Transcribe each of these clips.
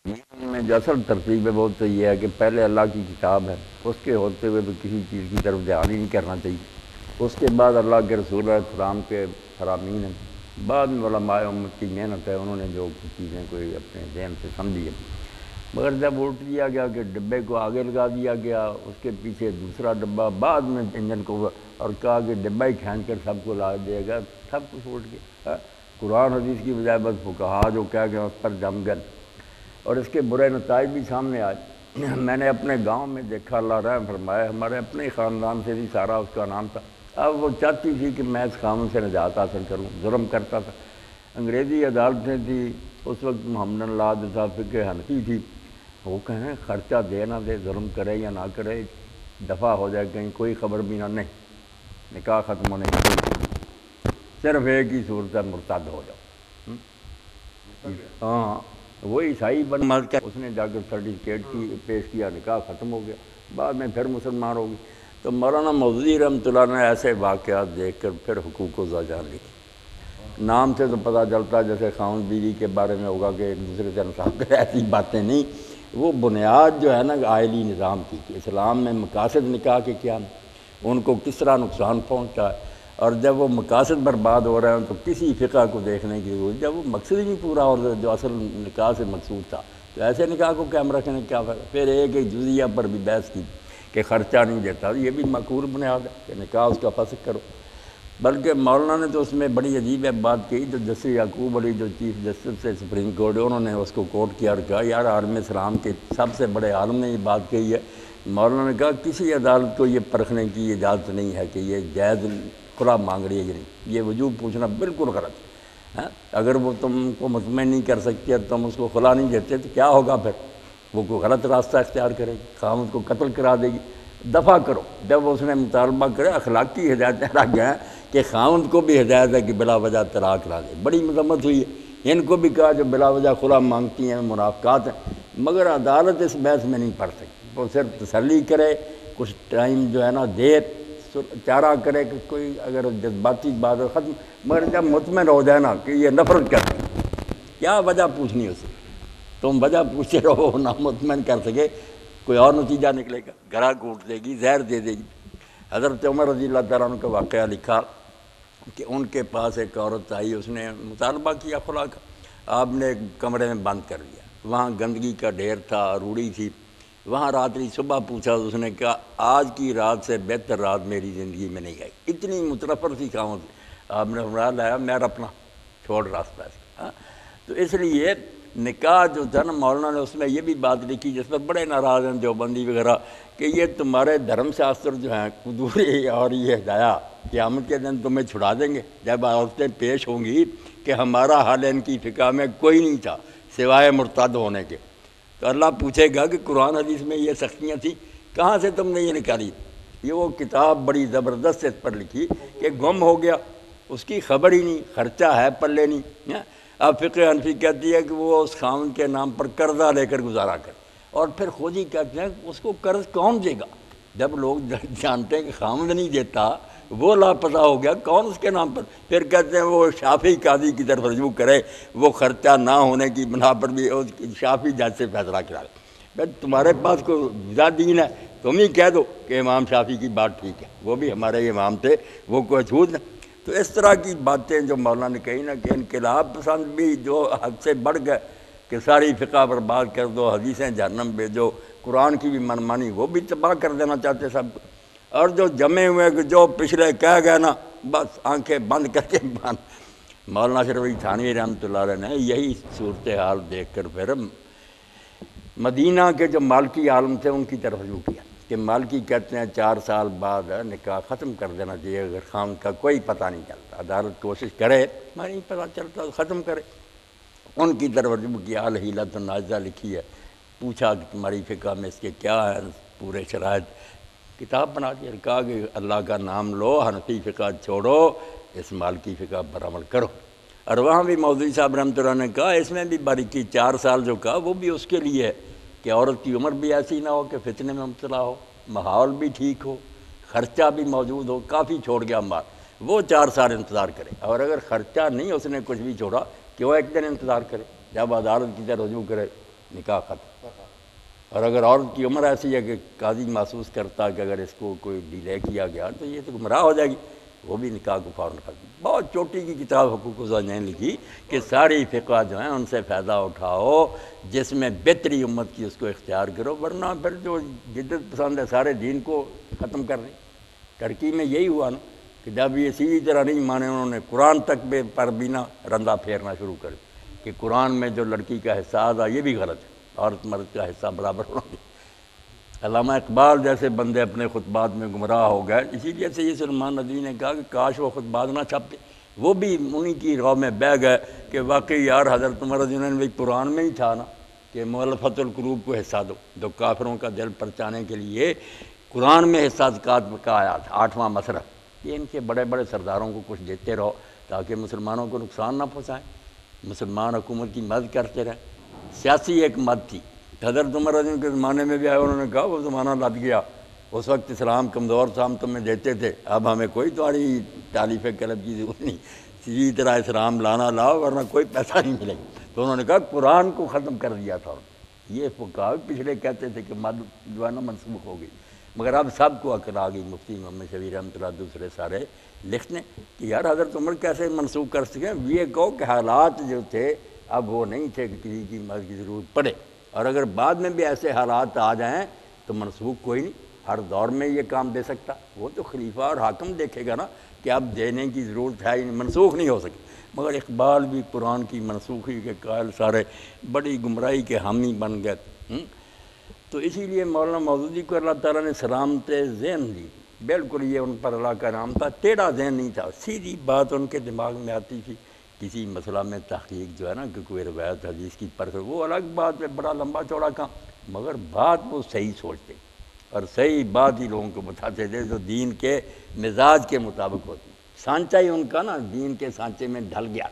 میں جو اصل ترتیب ہے وہ تو یہ ہے کہ پہلے اللہ کی کتاب ہے، اس کے ہوتے ہوئے تو کسی چیز کی طرف دھیان ہی نہیں کرنا چاہیے۔ اس کے بعد اللہ کے رسول علیہ السلام کے فرامین ہیں، بعد میں علماء امت کی محنت ہے، انہوں نے جو چیزیں کوئی اپنے ذہن سے سمجھی ہے۔ مگر جب الٹ دیا گیا کہ ڈبے کو آگے لگا دیا گیا، اس کے پیچھے دوسرا ڈبہ بعد میں انجن کو، اور کہا کہ ڈبہ ہی کھینچ کر سب کو لا دے گا، سب کچھ الٹ گیا۔ قرآن حدیث کی بجائے بس فقہا جو کہہ گئے اس پر جم گئے، اور اس کے برے نتائج بھی سامنے آئے۔ میں نے اپنے گاؤں میں دیکھا، اللہ رحم فرمائے، ہمارے اپنے خاندان سے بھی سارا اس کا نام تھا۔ اب وہ چاہتی تھی کہ میں اس قانون سے نجات حاصل کروں، ظلم کرتا تھا۔ انگریزی عدالتیں تھیں اس وقت، محمد اللہ تھا، فقہ حنفی تھی۔ وہ کہیں خرچہ دے نہ دے، ظلم کرے یا نہ کرے، دفع ہو جائے، کہیں کوئی خبر بھی نہ، نہیں، نکاح ختم ہونے کی صرف ایک ہی صورت ہے، مرتد ہو جاؤ۔ ہاں، وہ عیسائی بن مر کر اس نے جا کر سرٹیفکیٹ کی پیش کیا، نکاح ختم ہو گیا، بعد میں پھر مسلمان ہو گئی۔ تو مولانا مودودی رحمۃ اللہ نے ایسے واقعات دیکھ کر پھر حقوق و زوجان لکھی۔ نام سے تو پتہ چلتا جیسے خاوند بیوی کے بارے میں ہوگا کہ ایک دوسرے سے انصاف کرے، ایسی باتیں نہیں۔ وہ بنیاد جو ہے نا آئلی نظام کی کہ اسلام میں مقاصد نکاح کے کیا ہیں، ان کو کس طرح نقصان پہنچتا ہے، اور جب وہ مقاصد برباد ہو رہے ہیں تو کسی فقہ کو دیکھنے کی ضرورت، جب وہ مقصد ہی نہیں پورا ہو رہا جو اصل نکاح سے مقصود تھا، تو ایسے نکاح کو قائم رکھنے کیا فائدہ۔ پھر ایک جزیہ پر بھی بحث کی کہ خرچہ نہیں دیتا، یہ بھی معقول بنیاد ہے کہ نکاح اس کا فسخ کرو۔ بلکہ مولانا نے تو اس میں بڑی عجیب بات کہی، جو جسٹس یعقوب علی جو چیف جسٹس سے سپریم کورٹ، انہوں نے اس کو کوٹ کیا اور کہا یار عالم اسلام کے سب سے بڑے عالم نے یہ بات کہی ہے۔ مولانا نے کہا کسی عدالت کو یہ پرکھنے کی اجازت نہیں ہے کہ یہ جائز خلا مانگ رہی ہے یا نہیں، یہ وجوب پوچھنا بالکل غلط ہے۔ اگر وہ تم کو مطمئن نہیں کر سکتی اور تم اس کو خلا نہیں دیتے تو کیا ہوگا پھر؟ وہ کوئی غلط راستہ اختیار کرے گی، خاوند کو قتل کرا دے گی، دفع کرو۔ جب اس نے مطالبہ کرے، اخلاقی ہدایتیں رکھ گئے ہیں کہ خاوند کو بھی ہدایت ہے کہ بلا وجہ طلاق کرا دے، بڑی مذمت ہوئی ہے۔ ان کو بھی کہا جو بلا وجہ خلا مانگتی ہیں منافقات ہیں، مگر عدالت اس بحث میں نہیں پڑ سکتی۔ وہ صرف تسلی کرے، کچھ ٹائم جو ہے نا دے، چارہ کرے کہ کوئی اگر جذباتی بات ہو ختم، مگر جب مطمئن ہو جائے نا کہ یہ نفرت کرتی ہے، کیا وجہ پوچھنی اسے؟ تم وجہ پوچھتے رہو، نہ مطمئن کر سکے، کوئی اور نتیجہ نکلے گا، گلا گھونٹ دے گی، زہر دے دے گی۔ حضرت عمر رضی اللہ تعالیٰ عنہ کا واقعہ لکھا کہ ان کے پاس ایک عورت آئی، اس نے مطالبہ کیا خلا کا، آپ نے ایک کمرے میں بند کر دیا، وہاں گندگی کا ڈھیر تھا، روڑی تھی، وہاں رات رہی۔ صبح پوچھا تو اس نے کہا آج کی رات سے بہتر رات میری زندگی میں نہیں آئی، اتنی متنفر تھی خاوند سے۔ آپ نے فرمایا لایا میں اپنا چھوڑ راستہ ہے۔ تو اس لیے نکاح جو تھا نا، مولانا نے اس میں یہ بھی بات لکھی جس پر بڑے ناراض ہیں دیوبندی وغیرہ، کہ یہ تمہارے دھرم شاستر جو ہیں قدوری اور یہ ہدایات قیامت کے دن تمہیں چھڑا دیں گے جب عورتیں پیش ہوں گی کہ ہمارا حال ان کی فقہ میں کوئی نہیں تھا سوائے مرتد ہونے کے۔ تو اللہ پوچھے گا کہ قرآن حدیث میں یہ سختیاں تھیں، کہاں سے تم نے یہ نکالی؟ یہ وہ کتاب بڑی زبردست اس پر لکھی کہ گم ہو گیا، اس کی خبر ہی نہیں، خرچہ ہے پلے نہیں۔ اب فقہ حنفی کہتی ہے کہ وہ اس خاوند کے نام پر قرضہ لے کر گزارا کرے، اور پھر خود ہی کہتے ہیں اس کو قرض کون دے گا؟ جب لوگ جانتے ہیں کہ خاوند نہیں دیتا، وہ لاپتہ ہو گیا، کون اس کے نام پر؟ پھر کہتے ہیں وہ شافعی قاضی کی طرف رجوع کرے، وہ خرچہ نہ ہونے کی بنا پر بھی شافعی جج سے فیصلہ کرا لے۔ بھائی تمہارے پاس کوئی وجہ دین ہے، تم ہی کہہ دو کہ امام شافعی کی بات ٹھیک ہے، وہ بھی ہمارے امام تھے، وہ کوئی جھوٹ نہیں۔ تو اس طرح کی باتیں جو مولانا نے کہی نا کہ انقلاب پسند بھی جو حد سے بڑھ گئے کہ ساری فقہ برباد کر دو، حدیثیں جہنم بھیجو، قرآن کی بھی منمانی وہ بھی تباہ کر دینا چاہتے سب کو، اور جو جمے ہوئے کہ جو پچھلے کہہ گئے نا بس آنکھیں بند کر کے بند۔ مولانا اشرف علی تھانوی رحمۃ اللہ علیہ نے یہی صورتحال دیکھ کر پھر مدینہ کے جو مالکی عالم تھے ان کی طرف رجوع کیا کہ مالکی کہتے ہیں 4 سال بعد نکاح ختم کر دینا چاہیے، اگر خاوند کا کوئی پتہ نہیں چلتا، عدالت کوشش کرے میں نہیں پتہ چلتا تو ختم کرے۔ ان کی طرف رجوع کیا، الحیلۃ الناجزہ لکھی ہے، پوچھا کہ تمہاری فقہ میں اس کے کیا ہے پورے شرائط، کتاب بنا دی اور کہا کہ اللہ کا نام لو، حنفی فقہ چھوڑو، اس مالکی فقہ پر عمل کرو۔ اور وہاں بھی مودودی صاحب رحمۃ اللہ نے کہا اس میں بھی باریکی، 4 سال جو کہا وہ بھی اس کے لیے ہے کہ عورت کی عمر بھی ایسی نہ ہو کہ فتنے میں مبتلا ہو، ماحول بھی ٹھیک ہو، خرچہ بھی موجود ہو، کافی چھوڑ گیا مال، وہ 4 سال انتظار کرے، اور اگر خرچہ نہیں اس نے کچھ بھی چھوڑا کہ وہ 1 دن انتظار کرے، جب عدالت کی طرف رجوع کرے نکاح ختم۔ اور اگر عورت کی عمر ایسی ہے کہ قاضی محسوس کرتا کہ اگر اس کو کوئی ڈیلے کیا گیا تو یہ تو گمراہ ہو جائے گی، وہ بھی نکاح کو فوراً ختم۔ بہت چھوٹی کی کتاب حقوق الزوجین لکھی کہ ساری فقہ جو ہیں ان سے فائدہ اٹھاؤ، جس میں بہتری امت کی اس کو اختیار کرو، ورنہ پھر جو جدت پسند ہے سارے دین کو ختم کر رہے ہیں۔ ترکی میں یہی ہوا نا کہ جب یہ اسی طرح نہیں مانے، انہوں نے قرآن تک پر بھی نہ رندہ پھیرنا شروع کر کہ قرآن میں جو لڑکی کا حصہ آدھا یہ بھی غلط ہے، عورت مرد کا حصہ برابر ہونا چاہیے۔ علامہ اقبال جیسے بندے اپنے خطبات میں گمراہ ہو گئے، اسی لیے سید سلمان ندوی نے کہا کہ کاش وہ خطبات نہ چھپتے، وہ بھی انہی کی راہ میں بہہ گئے کہ واقعی یار حضرت عمر رضی اللہ عنہ بھی قرآن میں ہی تھا نا کہ مؤلفۃ القلوب کو حصہ دو، جو کافروں کا دل پرچانے کے لیے قرآن میں حصہ زکوٰۃ کا آیا تھا، 8واں مصرف، کہ ان کے بڑے بڑے سرداروں کو کچھ دیتے رہو تاکہ مسلمانوں کو نقصان نہ پہنچائیں، مسلمان حکومت کی مدد کرتے رہیں۔ سیاسی ایک مد تھی، حضرت عمر رضی اللہ عنہ کے زمانے میں بھی آئے، انہوں نے کہا وہ زمانہ لد گیا، اس وقت اسلام کمزور تھا، ہم تمہیں دیتے تھے، اب ہمیں کوئی تمہاری تعلیف قلب کی ضرورت نہیں، اسی طرح اسلام لانا لاؤ ورنہ کوئی پیسہ نہیں ملے گا۔ تو انہوں نے کہا قرآن کو ختم کر دیا تھا۔ یہ فقہا پچھلے کہتے تھے کہ مد جو ہے نا منسوخ ہو گئی، مگر اب سب کو عقل آ گئی، مفتی محمد شفیع رحمۃ اللہ دوسرے سارے لکھنے کہ یار حضرت عمر کیسے منسوخ کر سکیں، یہ کہو کہ حالات جو تھے اب وہ نہیں تھے کہ کسی کی مدد کی ضرورت پڑے، اور اگر بعد میں بھی ایسے حالات آ جائیں تو منسوخ کوئی نہیں، ہر دور میں یہ کام دے سکتا، وہ تو خلیفہ اور حاکم دیکھے گا نا کہ اب دینے کی ضرورت ہے، منسوخ نہیں ہو سکے۔ مگر اقبال بھی قرآن کی منسوخی کے قائل، سارے بڑی گمراہی کے حامی بن گئے۔ تو اسی لیے مولانا مودودی کو اللہ تعالیٰ نے سلامت ذہن دی، بالکل یہ ان پر اللہ کا نام تھا، ٹیڑھا ذہن نہیں تھا، سیدھی بات ان کے دماغ میں آتی تھی۔ کسی مسئلہ میں تحقیق جو ہے نا کہ کوئی روایت حدیث کی پرکھ، وہ الگ بات ہے، بڑا لمبا چوڑا کام، مگر بات وہ صحیح سوچتے اور صحیح بات ہی لوگوں کو بتاتے تھے جو دین کے مزاج کے مطابق ہوتی، سانچہ ہی ان کا نا دین کے سانچے میں ڈھل گیا،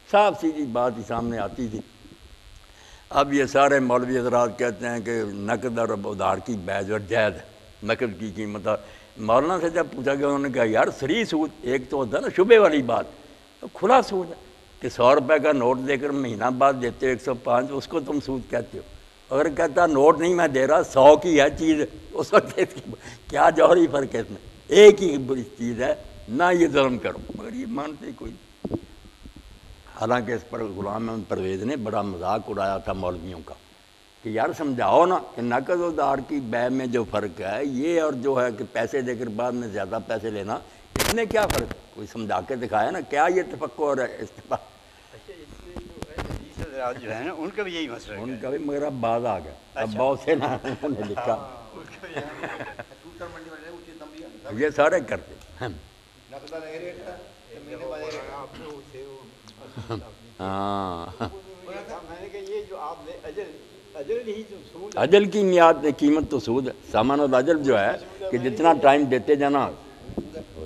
صاف سیدھی بات ہی سامنے آتی تھی۔ اب یہ سارے مولوی حضرات کہتے ہیں کہ نقد اور ادھار کی بیع اور جائز ہے، نقد کی قیمت۔ مولانا سے جب پوچھا گیا انہوں نے کہا یار صریح سود، ایک تو ہوتا ہے نا شبے والی بات، کھلا سود ہے کہ 100 روپے کا نوٹ دے کر مہینہ بعد دیتے ہو 105، اس کو تم سود کہتے ہو۔ اگر کہتا نوٹ نہیں میں دے رہا 100 کی ہے چیز، اس وقت اس کی کیا جوہری فرق ہے، اس میں ایک ہی بری چیز ہے، نہ یہ ظلم کرو، مگر یہ مانتے کوئی۔ حالانکہ اس پر غلام احمد پرویز نے بڑا مذاق اڑایا تھا مولویوں کا کہ یار سمجھاؤ نا کہ نقد و دار کی بیع میں جو فرق ہے یہ اور جو ہے کہ پیسے دے کر بعد میں زیادہ پیسے لینا، اس میں کیا فرق ہے، کوئی سمجھا کے دکھایا نا، کیا یہ تفقع ہے استفاع۔ جو ہے نا ان کا بھی یہی مسئلہ ہے، ان کا بھی، مگر اب بعض آ گیا، اب بہت سے نا انہوں نے لکھا، یہ سارے کرتے ہیں۔ ہاں اجل کی میعاد قیمت تو سود ہے، سامان الاجل جو ہے کہ جتنا ٹائم دیتے جانا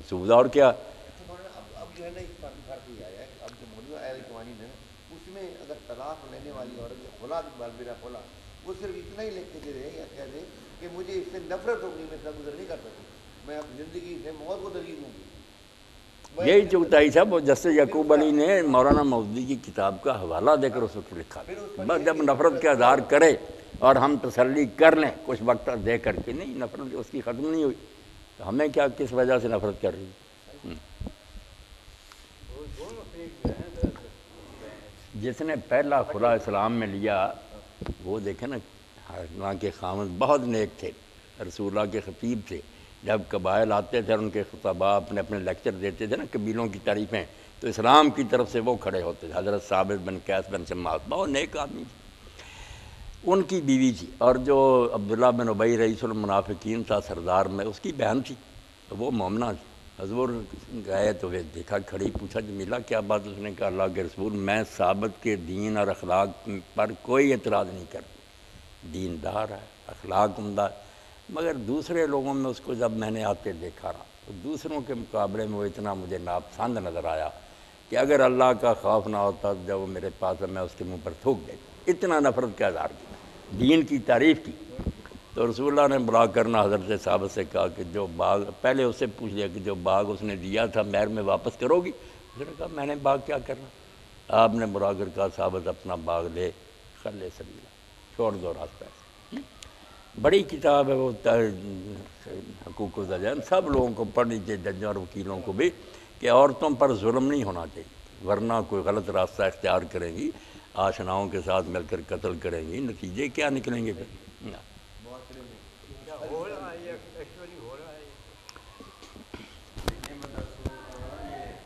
سود، اور کیا۔ اب جو ہے نا اس فرق یہ آیا ہے، اب جو موجودہ اہل قوانین ہے اس میں اگر طلاق لینے والی عورت جو خلا بالبرا خلا، وہ صرف اتنا ہی لکھ کے دے دے یا کہہ دے کہ مجھے اس سے نفرت ہوگی، میں اتنا گزر نہیں کر سکتی، میں اب زندگی سے موت کو ترجیح دوں گی۔ یہی چگتائی صاحب وہ جسٹس یعقوب علی نے مولانا مودودی کی کتاب کا حوالہ دے کر اس وقت لکھا، بس جب نفرت کا اظہار کرے اور ہم تسلی کر لیں کچھ وقت دے کر کے، نہیں نفرت اس کی ختم نہیں ہوئی، تو ہمیں کیا کس وجہ سے نفرت کر رہی ہے۔ جس نے پہلا خلا اسلام میں لیا وہ دیکھیں نا، وہاں کے خامد بہت نیک تھے، رسول اللہ کے خطیب تھے، جب قبائل آتے تھے اور ان کے خطباء اپنے اپنے لیکچر دیتے تھے نا قبیلوں کی تعریفیں، تو اسلام کی طرف سے وہ کھڑے ہوتے تھے، حضرت ثابت بن قیس بن شماس، بہت نیک آدمی تھے۔ ان کی بیوی تھی، اور جو عبداللہ بن ابی رئیس المنافقین تھا سردار میں، اس کی بہن تھی، وہ مومنہ تھی۔ حضور گئے تو وہ دیکھا کھڑی، پوچھا جمیلہ کیا بات؟ اس نے کہا اللہ کے رسول میں ثابت کے دین اور اخلاق پر کوئی اعتراض نہیں کرتی، دیندار ہے، اخلاق عمدہ، مگر دوسرے لوگوں میں اس کو جب میں نے آتے دیکھا رہا تو دوسروں کے مقابلے میں وہ اتنا مجھے ناپسند نظر آیا کہ اگر اللہ کا خوف نہ ہوتا جب وہ میرے پاس ہے میں اس کے منہ پر تھوک دیتا، اتنا نفرت کا اظہار کیا، دین کی تعریف کی۔ تو رسول اللہ نے بلا کرنا حضرت ثابت سے کہا کہ جو باغ، پہلے اس سے پوچھ لیا کہ جو باغ اس نے دیا تھا مہر میں واپس کرو گی؟ اس نے کہا میں نے باغ کیا کرنا؟ آپ نے بلا کر کہا ثابت اپنا باغ لے، خلے سبیلا، چھوڑ دو راستہ ایسے۔ بڑی کتاب ہے وہ حقوق الزوجین، سب لوگوں کو پڑھنی چاہیے، ججوں اور وکیلوں کو بھی، کہ عورتوں پر ظلم نہیں ہونا چاہیے، ورنہ کوئی غلط راستہ اختیار کریں گی، آشناؤں کے ساتھ مل کر قتل کریں گی، نتیجے کیا نکلیں گے پھر؟ ہو رہا ہے ایکچولی ہو رہا ہے۔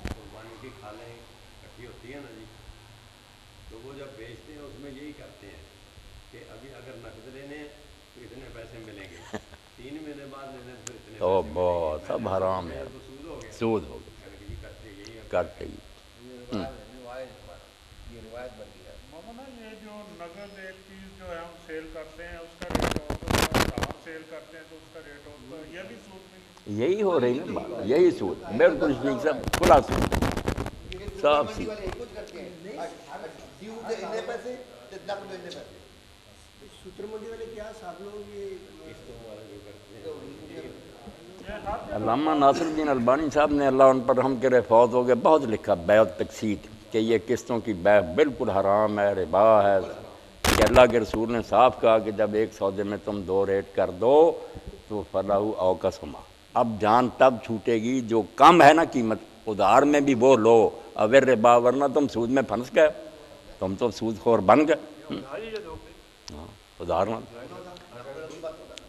قربانی کی کھالیں اکٹھی ہوتی ہیں نا جی، تو وہ جب بیچتے ہیں اس میں یہی کرتے ہیں کہ ابھی اگر نقد لینے ہیں تو اتنے پیسے ملیں گے، 3 مہینے بعد لینے پھر اتنے تو پیسے بہت سب حرام ہے، تو سود ہو گیا، سود ہو گیا، کرتے یہی ہے۔ کرتے ہی۔ یہ روایت بن گیا۔ مولانا یہ جو نقد ایک چیز جو ہے ہم سیل کرتے ہیں اس کا ریٹ ہوتا ہے، ادھار سیل کرتے ہیں تو اس کا ریٹ ہوتا ہے، یہ بھی سود میں یہی ہو رہی نا بات، یہی سود، بالکل ٹھیک، سب کھلا سود، صاف منڈی سی۔ والے کچھ کرتے ہیں، دیو سے اتنے پیسے، نقد میں اتنے پیسے۔ سوتر منڈی والے کیا صاحب لوگ یہ علامہ ناصر الدین البانی صاحب نے اللہ ان پر رحم کرے، فوت ہو گئے، بہت لکھا بیع تقسیط، کہ یہ قسطوں کی بیع بالکل حرام ہے، ربا ہے، کہ اللہ کے رسول نے صاف کہا کہ جب ایک سودے میں تم 2 ریٹ کر دو تو فلاح او قسمہ، اب جان تب چھوٹے گی جو کم ہے نا قیمت، ادھار میں بھی وہ لو، اگر ربا، ورنہ تم سود میں پھنس گئے، تم تو سود خور بن گئے، ہاں ادھار نہ۔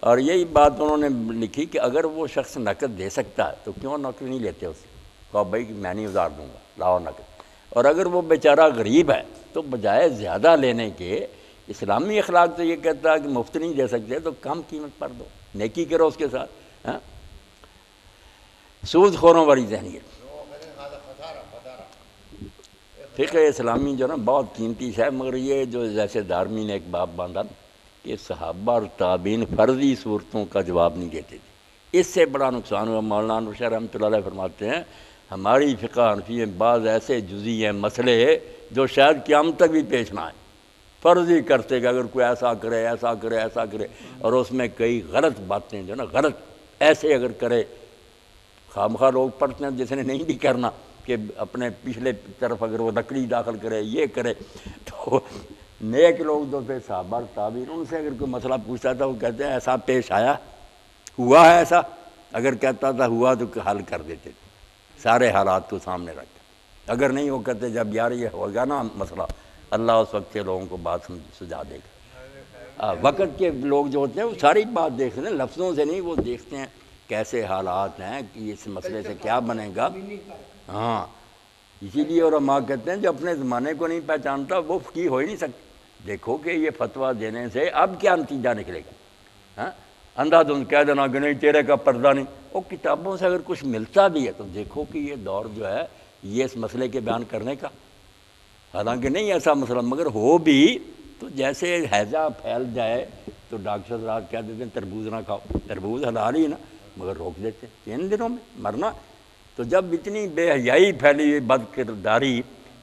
اور یہی بات انہوں نے لکھی کہ اگر وہ شخص نقد دے سکتا ہے تو کیوں نقد نہیں لیتے اس سے، کہو بھائی میں نہیں ادھار دوں گا، لاؤ نقد۔ اور اگر وہ بیچارہ غریب ہے تو بجائے زیادہ لینے کے، اسلامی اخلاق تو یہ کہتا ہے کہ مفت نہیں دے سکتے تو کم قیمت پر دو، نیکی کرو اس کے ساتھ، ہاں۔ سود خوروں والی ذہنیت، فقہ اسلامی جو نا بہت قیمتی ہے، مگر یہ جو جیسے دارمی نے ایک باب باندھا کہ صحابہ اور تابعین فرضی صورتوں کا جواب نہیں دیتے تھے، اس سے بڑا نقصان ہوا۔ مولانا انور شاہ رحمۃ اللہ علیہ فرماتے ہیں ہماری فقہ حنفی میں بعض ایسے جزئی ہیں مسئلے جو شاید قیامت تک بھی پیش نہ آئے، فرضی کرتے کہ اگر کوئی ایسا کرے ایسا کرے ایسا کرے، اور اس میں کئی غلط باتیں جو نا غلط ایسے اگر کرے، خامخواہ لوگ پڑھتے ہیں جس نے نہیں بھی کرنا، کہ اپنے پچھلے طرف اگر وہ لکڑی داخل کرے یہ کرے، تو نیک لوگ تو پھر صحابہ تابعین ان سے اگر کوئی مسئلہ پوچھتا تھا وہ کہتے ہیں ایسا پیش آیا، ہوا ہے ایسا، اگر کہتا تھا ہوا تو حل کر دیتے تھے، سارے حالات کو سامنے رکھ کے، اگر نہیں وہ کہتے جب یار یہ ہوگا نا مسئلہ، اللہ اس وقت کے لوگوں کو بات سجا دے گا۔ وقت کے لوگ جو ہوتے ہیں وہ ساری بات دیکھتے ہیں، لفظوں سے نہیں، وہ دیکھتے ہیں کیسے حالات ہیں کہ اس مسئلے سے کیا بنے گا، ہاں۔ اسی لیے علماء کہتے ہیں جو اپنے زمانے کو نہیں پہچانتا وہ فقیہ ہو ہی نہیں سکتا، دیکھو کہ یہ فتویٰ دینے سے اب کیا نتیجہ نکلے گا، ہاں۔ اندھا دھند کہہ دینا کہ نہیں تیرے کا پردہ نہیں، وہ کتابوں سے اگر کچھ ملتا بھی ہے تو دیکھو کہ یہ دور جو ہے یہ اس مسئلے کے بیان کرنے کا، حالانکہ نہیں ایسا مسئلہ، مگر ہو بھی تو جیسے ہیضہ پھیل جائے تو ڈاکٹر حضرات کہہ دیتے ہیں تربوز نہ کھاؤ، تربوز حلال ہی نا، مگر روک دیتے ہیں 3 دنوں میں مرنا۔ تو جب اتنی بے حیائی پھیلی ہوئی بد کرداری،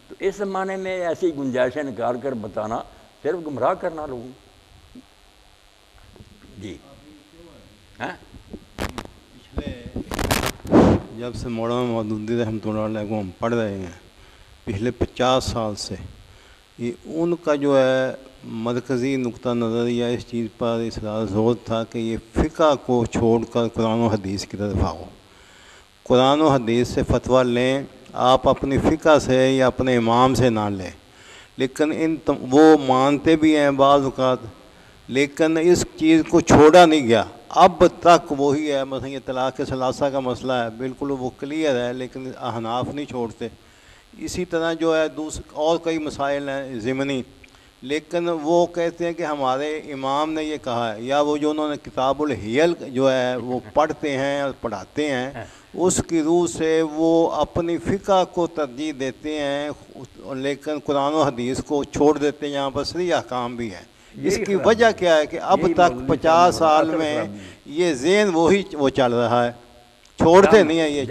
تو اس زمانے میں ایسی گنجائشیں نکال کر بتانا صرف گمراہ کرنا لوگوں جی، ہاں۔ پچھلے جب سے مولانا مودودی رحمۃ اللہ علیہ کو ہم پڑھ رہے ہیں پچھلے 50 سال سے، یہ ان کا جو ہے مرکزی نقطہ نظر یا اس چیز پر اصرار زور تھا کہ یہ فقہ کو چھوڑ کر قرآن و حدیث کی طرف آؤ، قرآن و حدیث سے فتویٰ لیں، آپ اپنی فقہ سے یا اپنے امام سے نہ لیں، لیکن وہ مانتے بھی ہیں بعض اوقات، لیکن اس چیز کو چھوڑا نہیں گیا، اب تک وہی ہے۔ مثلا یہ طلاق ثلاثہ کا مسئلہ ہے، بالکل وہ کلیئر ہے، لیکن احناف نہیں چھوڑتے۔ اسی طرح جو ہے اور کئی مسائل ہیں ضمنی، لیکن وہ کہتے ہیں کہ ہمارے امام نے یہ کہا ہے، یا وہ جو انہوں نے کتاب الحیل جو ہے وہ پڑھتے ہیں اور پڑھاتے ہیں، اس کی روح سے وہ اپنی فقہ کو ترجیح دیتے ہیں، لیکن قرآن و حدیث کو چھوڑ دیتے ہیں۔ یہاں پر صریح احکام بھی ہیں۔ اس کی وجہ کیا ہے کہ اب تک 50 سال میں یہ ذہن وہ چل رہا ہے، چھوڑتے نہیں ہیں، یہ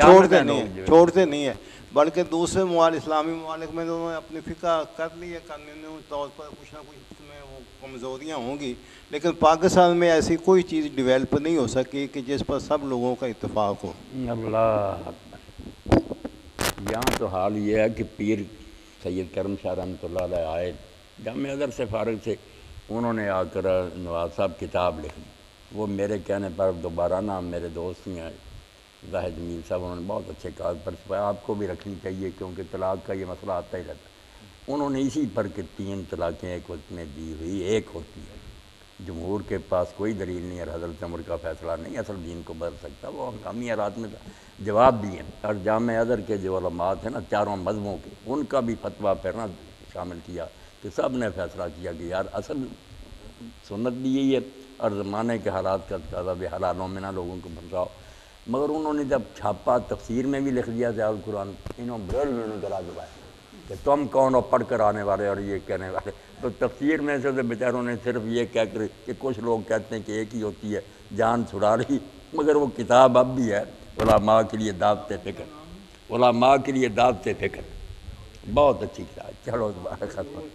چھوڑتے نہیں ہیں، بلکہ دوسرے اسلامی ممالک میں انہوں نے اپنی فقہ کر لی ہے، قانونی طور پر کچھ نہ کچھ اس میں وہ کمزوریاں ہوں گی، لیکن پاکستان میں ایسی کوئی چیز ڈیولپ نہیں ہو سکی کہ جس پر سب لوگوں کا اتفاق ہو۔ اللہ اکبر۔ یہاں تو حال یہ ہے کہ پیر سید کرم شاہ رحمۃ اللہ علیہ آئے جامعہ ازہر سے فارغ تھے، انہوں نے آ کر نواز صاحب کتاب لکھ دی، وہ میرے کہنے پر دوبارہ نا میرے دوست ہیں زاہد جمیل صاحب، انہوں نے بہت اچھے کاغذ پر چھپایا، آپ کو بھی رکھنی چاہیے کیونکہ طلاق کا یہ مسئلہ آتا ہی رہتا ہے۔ انہوں نے اسی پر کہ 3 طلاقیں ایک وقت میں دی ہوئی ایک ہوتی ہے، جمہور کے پاس کوئی دلیل نہیں اور حضرت عمر کا فیصلہ نہیں اصل دین کو بدل سکتا، وہ ہنگامی حالات میں جواب دیے۔ اور جامع ازہر کے جو علماء تھے نا چاروں مذہبوں کے، ان کا بھی فتویٰ پھر نا شامل کیا کہ سب نے فیصلہ کیا کہ یار اصل سنت بھی یہی ہے اور زمانے کے حالات کا تقاضا بھی حلالوں میں نہ لوگوں کو پھنساؤ۔ مگر انہوں نے جب چھاپا تفسیر میں بھی لکھ دیا تھا قرآن، انہوں نے گلا دبایا کہ تم کون ہو پڑھ کر آنے والے اور یہ کہنے والے، تو تفسیر میں سے بیچاروں نے صرف یہ کہہ کر کہ کچھ لوگ کہتے ہیں کہ ایک ہی ہوتی ہے جان چھڑا رہی، مگر وہ کتاب اب بھی ہے علماء کے لیے دعوت فکر، علماء کے لیے دعوت فکر، بہت اچھی کتاب، چلو دوبارہ ختم۔